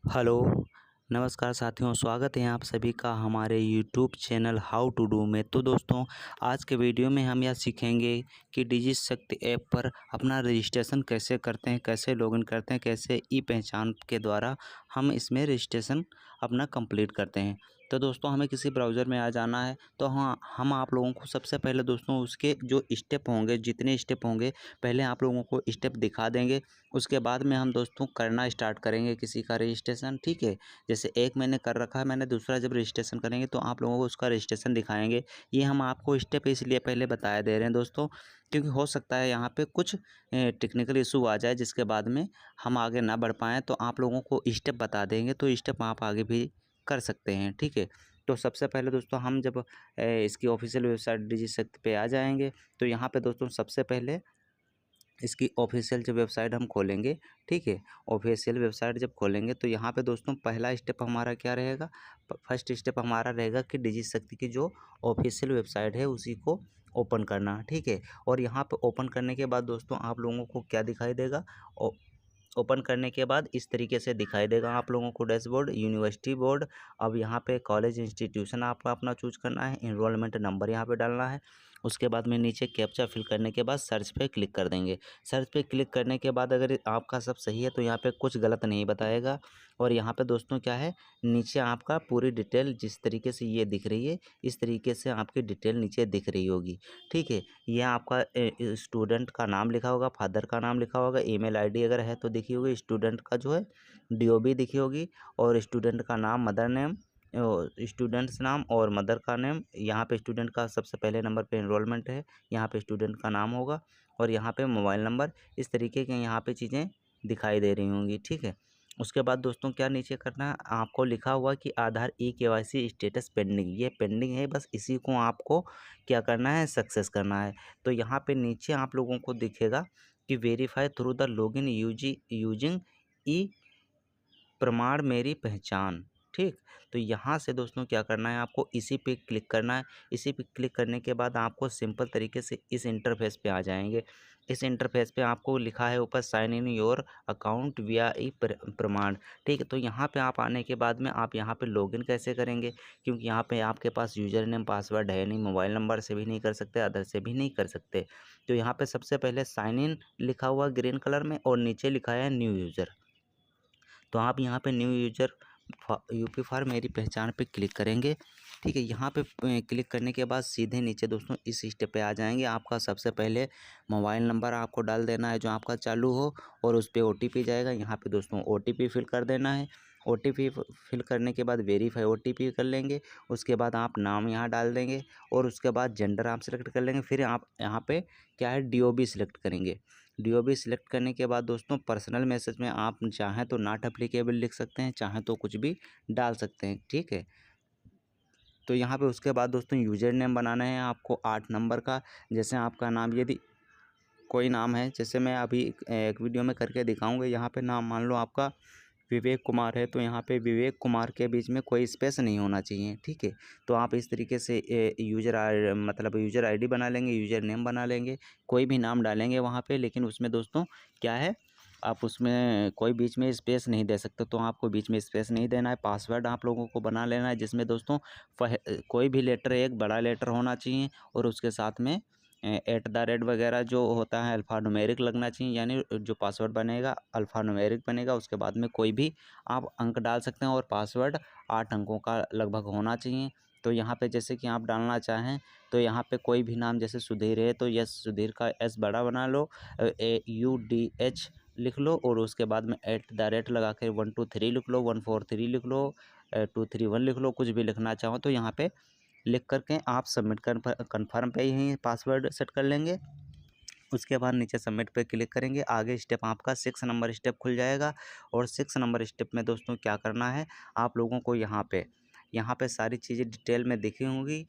Hello, नमस्कार साथियों, स्वागत है आप सभी का हमारे YouTube channel how to do में। तो दोस्तों, आज के वीडियो में हम यह सीखेंगे कि डिजिशक्ति ऐप पर अपना रजिस्ट्रेशन कैसे करते हैं, कैसे लॉगिन करते हैं, कैसे ई पहचान के द्वारा हम इसमें रजिस्ट्रेशन अपना कंप्लीट करते हैं। तो दोस्तों, हमें किसी ब्राउज़र में आ जाना है। तो हाँ, हम आप लोगों को सबसे पहले दोस्तों उसके जो स्टेप होंगे, जितने स्टेप होंगे, पहले आप लोगों को स्टेप दिखा देंगे। उसके बाद में हम दोस्तों करना स्टार्ट करेंगे किसी का रजिस्ट्रेशन, ठीक है। जैसे एक मैंने कर रखा है, मैंने दूसरा जब रजिस्ट्रेशन करेंगे तो आप लोगों को उसका रजिस्ट्रेशन दिखाएंगे। ये हम आपको स्टेप इसलिए पहले बताया दे रहे हैं दोस्तों, क्योंकि हो सकता है यहाँ पे कुछ टेक्निकल इशू आ जाए, जिसके बाद में हम आगे ना बढ़ पाएँ। तो आप लोगों को स्टेप बता देंगे, तो स्टेप आप आगे भी कर सकते हैं, ठीक है। तो सबसे पहले दोस्तों हम जब इसकी ऑफिशियल वेबसाइट डिजिशक्ति पे आ जाएंगे, तो यहाँ पे दोस्तों सबसे पहले इसकी ऑफिशियल जो वेबसाइट हम खोलेंगे, ठीक है। ऑफिशियल वेबसाइट जब खोलेंगे तो यहाँ पे दोस्तों पहला स्टेप हमारा क्या रहेगा, फर्स्ट स्टेप हमारा रहेगा कि डिजिशक्ति की जो ऑफिशियल वेबसाइट है उसी को ओपन करना, ठीक है। और यहाँ पे ओपन करने के बाद दोस्तों आप लोगों को क्या दिखाई देगा, ओपन करने के बाद इस तरीके से दिखाई देगा आप लोगों को डैशबोर्ड, यूनिवर्सिटी बोर्ड। अब यहाँ पे कॉलेज इंस्टीट्यूशन आपको अपना चूज करना है, इनरोलमेंट नंबर यहाँ पे डालना है। उसके बाद में नीचे कैप्चा फिल करने के बाद सर्च पे क्लिक कर देंगे। सर्च पे क्लिक करने के बाद अगर आपका सब सही है तो यहाँ पे कुछ गलत नहीं बताएगा। और यहाँ पे दोस्तों क्या है, नीचे आपका पूरी डिटेल जिस तरीके से ये दिख रही है, इस तरीके से आपकी डिटेल नीचे दिख रही होगी, ठीक है। ये आपका स्टूडेंट का नाम लिखा होगा, फादर का नाम लिखा होगा, ईमेल आईडी अगर है तो दिखी होगी, स्टूडेंट का जो है डीओबी दिखी होगी, और स्टूडेंट का नाम, मदर नेम, स्टूडेंट्स नाम और मदर का नेम। यहाँ पे स्टूडेंट का सबसे पहले नंबर पे एनरोलमेंट है, यहाँ पे स्टूडेंट का नाम होगा, और यहाँ पे मोबाइल नंबर। इस तरीके के यहाँ पे चीज़ें दिखाई दे रही होंगी, ठीक है। उसके बाद दोस्तों क्या नीचे करना है, आपको लिखा हुआ कि आधार ई-केवाईसी स्टेटस पेंडिंग, ये पेंडिंग है, बस इसी को आपको क्या करना है, सक्सेस करना है। तो यहाँ पे नीचे आप लोगों को दिखेगा कि verify through the login using e Pramaan मेरी पहचान, ठीक। तो यहाँ से दोस्तों क्या करना है, आपको इसी पे क्लिक करना है। इसी पे क्लिक करने के बाद आपको सिंपल तरीके से इस इंटरफेस पे आ जाएंगे। इस इंटरफेस पे आपको लिखा है ऊपर साइन इन योर अकाउंट विया ई प्रमाण, ठीक है। तो यहाँ पे आप आने के बाद में आप यहाँ पे लॉगिन कैसे करेंगे, क्योंकि यहाँ पे आपके पास यूज़र नेम पासवर्ड है नहीं, मोबाइल नंबर से भी नहीं कर सकते, अदर से भी नहीं कर सकते। तो यहाँ पे सबसे पहले साइन इन लिखा हुआ ग्रीन कलर में, और नीचे लिखा है न्यू यूज़र। तो आप यहाँ पे न्यू यूजर यूपी फॉर मेरी पहचान पे क्लिक करेंगे, ठीक है। यहाँ पे क्लिक करने के बाद सीधे नीचे दोस्तों इस स्टेप पे आ जाएंगे। आपका सबसे पहले मोबाइल नंबर आपको डाल देना है जो आपका चालू हो, और उस पर OTP जाएगा। यहाँ पे दोस्तों OTP फिल कर देना है। OTP फिल करने के बाद वेरीफाई OTP कर लेंगे। उसके बाद आप नाम यहाँ डाल देंगे, और उसके बाद जेंडर आप सेलेक्ट कर लेंगे। फिर आप यहाँ पे क्या है, DOB सिलेक्ट करेंगे। DOB सिलेक्ट करने के बाद दोस्तों पर्सनल मैसेज में आप चाहें तो नॉट एप्लीकेबल लिख सकते हैं, चाहें तो कुछ भी डाल सकते हैं, ठीक है। तो यहाँ पे उसके बाद दोस्तों यूजर नेम बनाना है आपको 8 नंबर का। जैसे आपका नाम यदि कोई नाम है, जैसे मैं अभी एक वीडियो में करके दिखाऊंगा। यहाँ पे नाम मान लो आपका विवेक कुमार है, तो यहाँ पे विवेक कुमार के बीच में कोई स्पेस नहीं होना चाहिए, ठीक है। तो आप इस तरीके से यूज़र आईडी बना लेंगे, यूज़र नेम बना लेंगे, कोई भी नाम डालेंगे वहाँ पे। लेकिन उसमें दोस्तों क्या है, आप उसमें कोई बीच में स्पेस नहीं दे सकते, तो आपको बीच में स्पेस नहीं देना है। पासवर्ड आप लोगों को बना लेना है, जिसमें दोस्तों कोई भी लेटर एक बड़ा लेटर होना चाहिए, और उसके साथ में @ वगैरह जो होता है अल्फ़ा न्यूमेरिक लगना चाहिए। यानी जो पासवर्ड बनेगा अल्फ़ा न्यूमेरिक बनेगा, उसके बाद में कोई भी आप अंक डाल सकते हैं, और पासवर्ड 8 अंकों का लगभग होना चाहिए। तो यहाँ पे जैसे कि आप डालना चाहें तो यहाँ पे कोई भी नाम, जैसे सुधीर है तो यस सुधीर का S बड़ा बना लो, AUDH लिख लो, और उसके बाद में @ लगा कर 123 लिख लो, 143 लिख लो, 231 लिख लो, कुछ भी लिखना चाहो तो यहाँ पे लिख करके आप सबमिट कन्फर्म पे ही पासवर्ड सेट कर लेंगे। उसके बाद नीचे सबमिट पे क्लिक करेंगे। आगे स्टेप आपका 6 नंबर स्टेप खुल जाएगा, और 6 नंबर स्टेप में दोस्तों क्या करना है, आप लोगों को यहाँ पे सारी चीज़ें डिटेल में दिखी होंगी।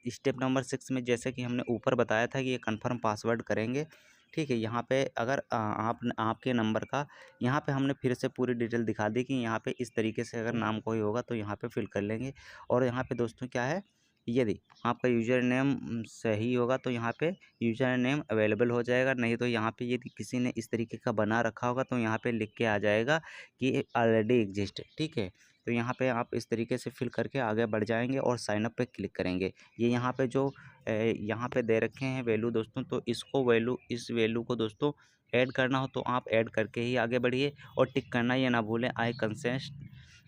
स्टेप नंबर 6 में जैसे कि हमने ऊपर बताया था कि ये कन्फर्म पासवर्ड करेंगे, ठीक है। यहाँ पे अगर आपके नंबर का, यहाँ पे हमने फिर से पूरी डिटेल दिखा दी कि यहाँ पे इस तरीके से अगर नाम कोई होगा तो यहाँ पे फिल कर लेंगे। और यहाँ पे दोस्तों क्या है, यदि आपका यूज़र नेम सही होगा तो यहाँ पे यूज़र नेम अवेलेबल हो जाएगा, नहीं तो यहाँ पे यदि किसी ने इस तरीके का बना रखा होगा तो यहाँ पे लिख के आ जाएगा कि ऑलरेडी एग्जिस्ट। ठीक है, तो यहाँ पे आप इस तरीके से फिल करके आगे बढ़ जाएंगे और साइन अप पे क्लिक करेंगे। ये यहाँ पे जो यहाँ पे दे रखे हैं वैल्यू दोस्तों, तो इस वैल्यू को दोस्तों ऐड करना हो तो आप ऐड करके ही आगे बढ़िए, और टिक करना ये ना भूलें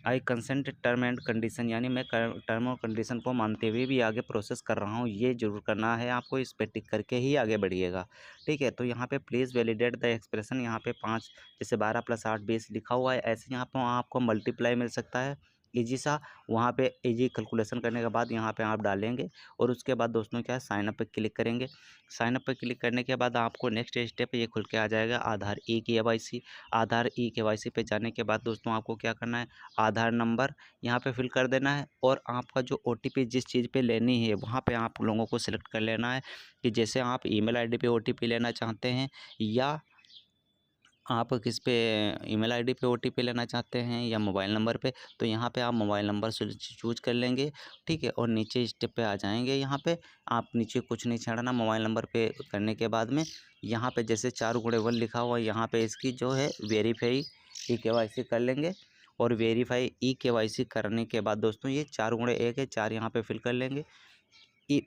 आई कंसेंट टर्म एंड कंडीशन, यानी मैं टर्म और कंडीशन को मानते हुए भी आगे प्रोसेस कर रहा हूँ, ये ज़रूर करना है आपको। इस पर टिक करके ही आगे बढ़िएगा। ठीक है, तो यहाँ पे प्लीज़ वैलिडेट द एक्सप्रेशन, यहाँ पे 5 जैसे 12 + 8 20 लिखा हुआ है, ऐसे यहाँ पर आपको मल्टीप्लाई मिल सकता है ईजी सा। वहाँ पे ईजी कैलकुलेशन करने के बाद यहाँ पे आप डालेंगे, और उसके बाद दोस्तों क्या है, साइन अप पे क्लिक करेंगे। साइन अप पे क्लिक करने के बाद आपको नेक्स्ट स्टेप ये खुल के आ जाएगा, आधार ई-केवाईसी। आधार ई-केवाईसी पे जाने के बाद दोस्तों आपको क्या करना है, आधार नंबर यहाँ पे फिल कर देना है, और आपका जो ओटीपी जिस चीज़ पे लेनी है वहाँ पे आप लोगों को सिलेक्ट कर लेना है कि जैसे आप ईमेल आईडी पे ओटीपी लेना चाहते हैं, या आप किस पे ईमेल आईडी पे ओटीपी लेना चाहते हैं, या मोबाइल नंबर पे। तो यहाँ पे आप मोबाइल नंबर चूज कर लेंगे। ठीक है, और नीचे स्टेप पे आ जाएंगे। यहाँ पे आप नीचे कुछ नहीं छेड़ना, मोबाइल नंबर पे करने के बाद में यहाँ पे जैसे 4x1 लिखा हुआ है, यहाँ पे इसकी जो है वेरीफाई ई-केवाईसी कर लेंगे। और वेरीफाई ई-केवाईसी करने के बाद दोस्तों ये 4x1 है, 4 यहाँ पे फिल कर लेंगे,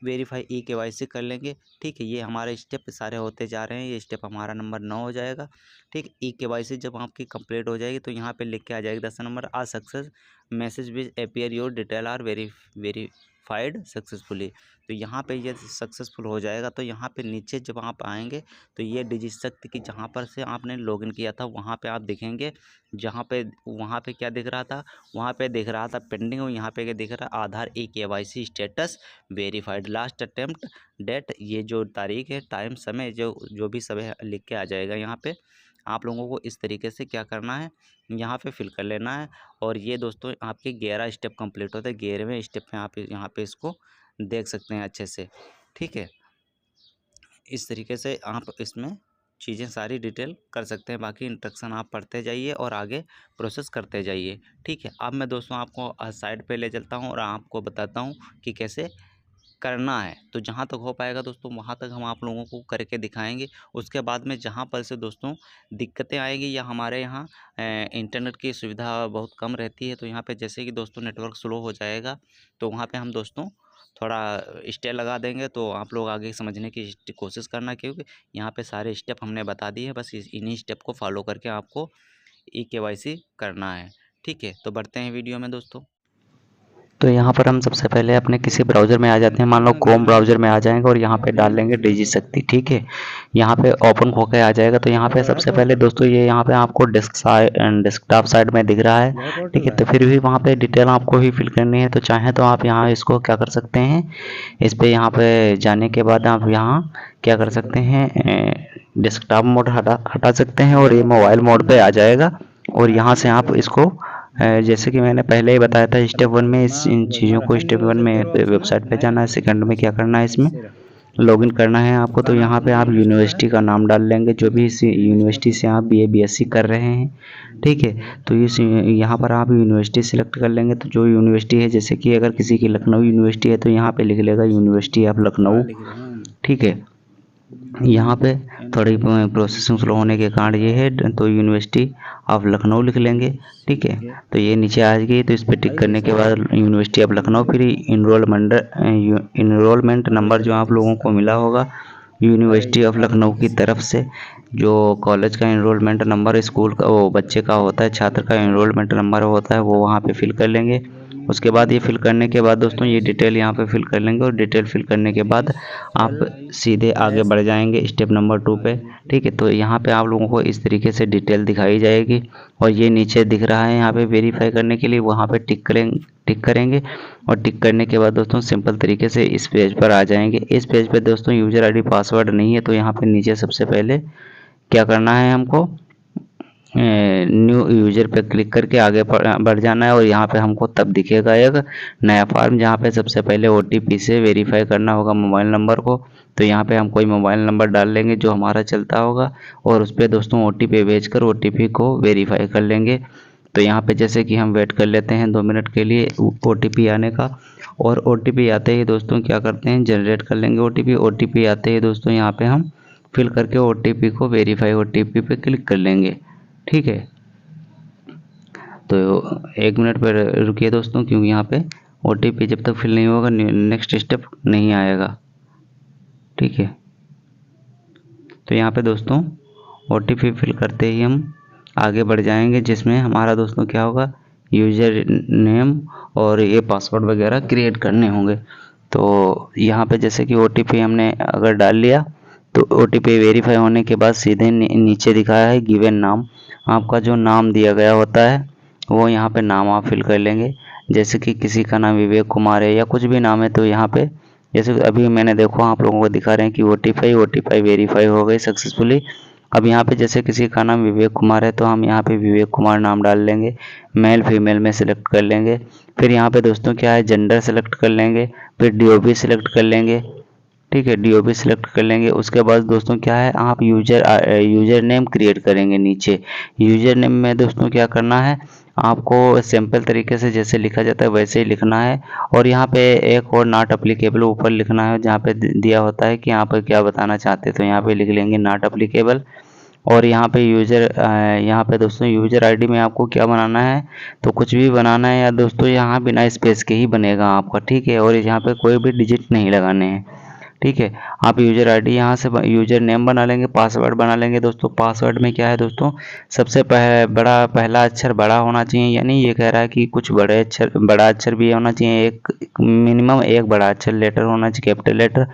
वेरीफाई ई-केवाईसी कर लेंगे। ठीक है, ये हमारे स्टेप सारे होते जा रहे हैं, ये स्टेप हमारा नंबर 9 हो जाएगा। ठीक, ई-केवाईसी जब आपकी कंप्लीट हो जाएगी तो यहाँ पे लिख के आ जाएगा 10 number, a success message will appear your detail are verified successfully. तो यहाँ पे ये सक्सेसफुल हो जाएगा। तो यहाँ पे नीचे जब आप आएंगे तो ये डिजिशक्ति की जहाँ पर से आपने लॉगिन किया था वहाँ पे आप देखेंगे, जहाँ पे वहाँ पे क्या दिख रहा था, वहाँ पे दिख रहा था पेंडिंग, और यहाँ पे क्या दिख रहा है, Aadhaar e KYC status verified, last attempt date, ये जो तारीख है, टाइम, समय, जो भी समय लिख के आ जाएगा। यहाँ पे आप लोगों को इस तरीके से क्या करना है, यहाँ पे फिल कर लेना है। और ये दोस्तों आपके 11 स्टेप कंप्लीट होते हैं। 11वें स्टेप में आप यहाँ पे इसको देख सकते हैं अच्छे से। ठीक है, इस तरीके से आप इसमें चीज़ें सारी डिटेल कर सकते हैं। बाकी इंस्ट्रक्शन आप पढ़ते जाइए और आगे प्रोसेस करते जाइए। ठीक है, अब मैं दोस्तों आपको साइड पे ले चलता हूँ और आपको बताता हूँ कि कैसे करना है। तो जहाँ तक हो पाएगा दोस्तों वहाँ तक हम आप लोगों को करके दिखाएंगे। उसके बाद में जहाँ पर से दोस्तों दिक्कतें आएगी, या हमारे यहाँ इंटरनेट की सुविधा बहुत कम रहती है, तो यहाँ पे जैसे कि दोस्तों नेटवर्क स्लो हो जाएगा तो वहाँ पे हम दोस्तों थोड़ा स्टे लगा देंगे। तो आप लोग आगे समझने की कोशिश करना, क्योंकि यहाँ पे सारे स्टेप हमने बता दिए हैं, बस इन्हीं स्टेप को फॉलो करके आपको ई-केवाईसी करना है। ठीक है, तो बढ़ते हैं वीडियो में दोस्तों। तो यहाँ पर हम सबसे पहले अपने किसी ब्राउज़र में आ जाते हैं, मान लो क्रोम ब्राउज़र में आ जाएंगे और यहाँ पे डाल लेंगे डिजिशक्ति। ठीक है, यहाँ पे ओपन होकर आ जाएगा। तो यहाँ पे सबसे पहले दोस्तों ये यहाँ पे आपको डेस्कटॉप साइड में दिख रहा है। ठीक है, तो फिर भी वहाँ पे डिटेल आपको ही फिल करनी है। तो चाहे तो आप यहाँ इसको क्या कर सकते हैं, इस पर यहाँ पे जाने के बाद आप यहाँ क्या कर सकते हैं, डेस्कटॉप मोड हटा सकते हैं और ये मोबाइल मोड पे आ जाएगा। और यहाँ से आप इसको जैसे कि मैंने पहले ही बताया था, स्टेप 1 में इन चीज़ों को स्टेप 1 में वेबसाइट पे जाना है, सेकंड में क्या करना है, इसमें लॉगिन करना है आपको। तो यहाँ पे आप यूनिवर्सिटी का नाम डाल लेंगे, जो भी इस यूनिवर्सिटी से आप BA BSc कर रहे हैं। ठीक है, तो इस यहाँ पर आप यूनिवर्सिटी सिलेक्ट कर लेंगे। तो जो यूनिवर्सिटी है, जैसे कि अगर किसी की लखनऊ यूनिवर्सिटी है तो यहाँ पे लिख लेगा यूनिवर्सिटी ऑफ लखनऊ। ठीक है, यहाँ पे थोड़ी प्रोसेसिंग स्लो होने के कारण ये है, तो यूनिवर्सिटी ऑफ लखनऊ लिख लेंगे। ठीक है, तो ये नीचे आ गई। तो इस पर टिक करने के बाद यूनिवर्सिटी ऑफ लखनऊ, फिर इनरोलमेंट नंबर जो आप लोगों को मिला होगा यूनिवर्सिटी ऑफ लखनऊ की तरफ से, जो कॉलेज का इनरोलमेंट नंबर, स्कूल का, वो बच्चे का होता है, छात्र का इनरोलमेंट नंबर होता है, वो वहाँ पे फिल कर लेंगे। उसके बाद ये फिल करने के बाद दोस्तों ये डिटेल यहाँ पे फिल कर लेंगे, और डिटेल फिल करने के बाद आप सीधे आगे बढ़ जाएंगे स्टेप नंबर 2 पे। ठीक है, तो यहाँ पे आप लोगों को इस तरीके से डिटेल दिखाई जाएगी, और ये नीचे दिख रहा है यहाँ पे वेरीफाई करने के लिए, वहाँ पे टिक करेंगे। और टिक करने के बाद दोस्तों सिंपल तरीके से इस पेज पर आ जाएंगे। इस पेज पर दोस्तों यूज़र आईडी पासवर्ड नहीं है, तो यहाँ पे नीचे सबसे पहले क्या करना है, हमको न्यू यूजर पे क्लिक करके आगे बढ़ जाना है। और यहाँ पे हमको तब दिखेगा एक नया फॉर्म, जहाँ पे सबसे पहले OTP से वेरीफाई करना होगा मोबाइल नंबर को। तो यहाँ पे हम कोई मोबाइल नंबर डाल लेंगे जो हमारा चलता होगा, और उस पर दोस्तों OTP भेजकर OTP को वेरीफाई कर लेंगे। तो यहाँ पे जैसे कि हम वेट कर लेते हैं 2 मिनट के लिए OTP आने का। और OTP आते ही दोस्तों क्या करते हैं, जनरेट कर लेंगे OTP आते ही दोस्तों यहाँ पे हम फिल करके OTP को वेरीफाई OTP पे क्लिक कर लेंगे। ठीक है, तो 1 मिनट पर रुकिए दोस्तों, क्योंकि यहाँ पे OTP जब तक फिल नहीं होगा नेक्स्ट स्टेप नहीं आएगा। ठीक है, तो यहाँ पे दोस्तों OTP फिल करते ही हम आगे बढ़ जाएंगे, जिसमें हमारा दोस्तों क्या होगा, यूज़र नेम और ये पासवर्ड वगैरह क्रिएट करने होंगे। तो यहाँ पे जैसे कि OTP हमने अगर डाल लिया तो OTP वेरीफाई होने के बाद सीधे नीचे दिखाया है गिवन नाम। आपका जो नाम दिया गया होता है वो यहाँ पे नाम आप फिल कर लेंगे। जैसे कि किसी का नाम विवेक कुमार है या कुछ भी नाम है, तो यहाँ पे जैसे अभी मैंने देखो आप लोगों को दिखा रहे हैं कि OTP वेरीफाई हो गई सक्सेसफुली। अब यहाँ पे जैसे किसी का नाम विवेक कुमार है तो हम यहाँ पे विवेक कुमार नाम डाल लेंगे, मेल फीमेल में सिलेक्ट कर लेंगे। फिर यहाँ पे दोस्तों क्या है, जेंडर सेलेक्ट कर लेंगे, फिर DOB सिलेक्ट कर लेंगे। ठीक है, DOB सिलेक्ट कर लेंगे। उसके बाद दोस्तों क्या है, आप यूजर नेम क्रिएट करेंगे। नीचे यूजर नेम में दोस्तों क्या करना है, आपको सिंपल तरीके से जैसे लिखा जाता है वैसे ही लिखना है। और यहाँ पे एक और नॉट एप्लीकेबल ऊपर लिखना है, जहाँ पे दिया होता है कि यहाँ पर क्या बताना चाहते हैं, तो यहाँ पे लिख लेंगे नॉट एप्लीकेबल। और यहाँ पे यहाँ पे दोस्तों यूजर आईडी में आपको क्या बनाना है, तो कुछ भी बनाना है या दोस्तों यहाँ बिना स्पेस के ही बनेगा आपका। ठीक है, और यहाँ पे कोई भी डिजिट नहीं लगाने हैं। ठीक है, आप यूजर आईडी यहाँ से यूजर नेम बना लेंगे, पासवर्ड बना लेंगे। दोस्तों पासवर्ड में क्या है दोस्तों, सबसे पहला अक्षर बड़ा होना चाहिए, यानी ये कह रहा है कि कुछ बड़ा अक्षर भी होना चाहिए, एक मिनिमम एक बड़ा अक्षर लेटर होना चाहिए, कैपिटल लेटर,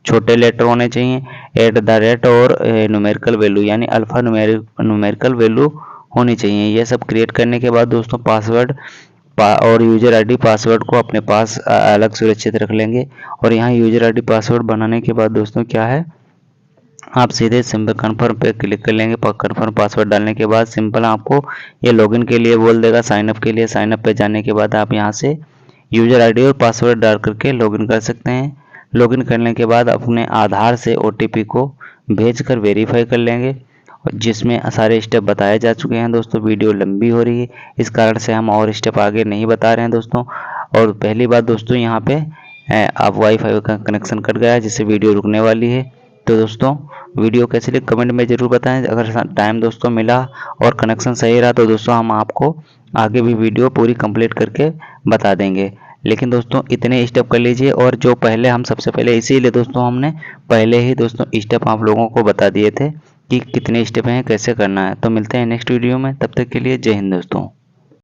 छोटे लेटर होने चाहिए, @ और न्यूमेरिकल वैल्यू यानी अल्फा न्यूमेरिकल वैल्यू होनी चाहिए। ये सब क्रिएट करने के बाद दोस्तों पासवर्ड और यूजर आईडी पासवर्ड को अपने पास अलग सुरक्षित रख लेंगे। और यहाँ यूजर आईडी पासवर्ड बनाने के बाद दोस्तों क्या है, आप सीधे सिंपल कन्फर्म पे क्लिक कर लेंगे। कन्फर्म पासवर्ड डालने के बाद सिंपल आपको ये लॉगिन के लिए बोल देगा, साइनअप के लिए। साइनअप पे जाने के बाद आप यहाँ से यूजर आईडी और पासवर्ड डाल करके लॉगिन कर सकते हैं। लॉगिन करने के बाद अपने आधार से OTP को भेज कर वेरीफाई कर लेंगे, जिसमें सारे स्टेप बताए जा चुके हैं। दोस्तों वीडियो लंबी हो रही है, इस कारण से हम और स्टेप आगे नहीं बता रहे हैं दोस्तों। और पहली बात दोस्तों यहाँ पे आप वाईफाई का कनेक्शन कट गया है, जिससे वीडियो रुकने वाली है। तो दोस्तों वीडियो कैसे लगी कमेंट में ज़रूर बताएं। अगर टाइम दोस्तों मिला और कनेक्शन सही रहा तो दोस्तों हम आपको आगे भी वीडियो पूरी कंप्लीट करके बता देंगे। लेकिन दोस्तों इतने स्टेप कर लीजिए, और जो पहले हम सबसे पहले इसीलिए दोस्तों हमने पहले ही दोस्तों स्टेप आप लोगों को बता दिए थे कि कितने स्टेप हैं, कैसे करना है। तो मिलते हैं नेक्स्ट वीडियो में, तब तक के लिए जय हिंद दोस्तों।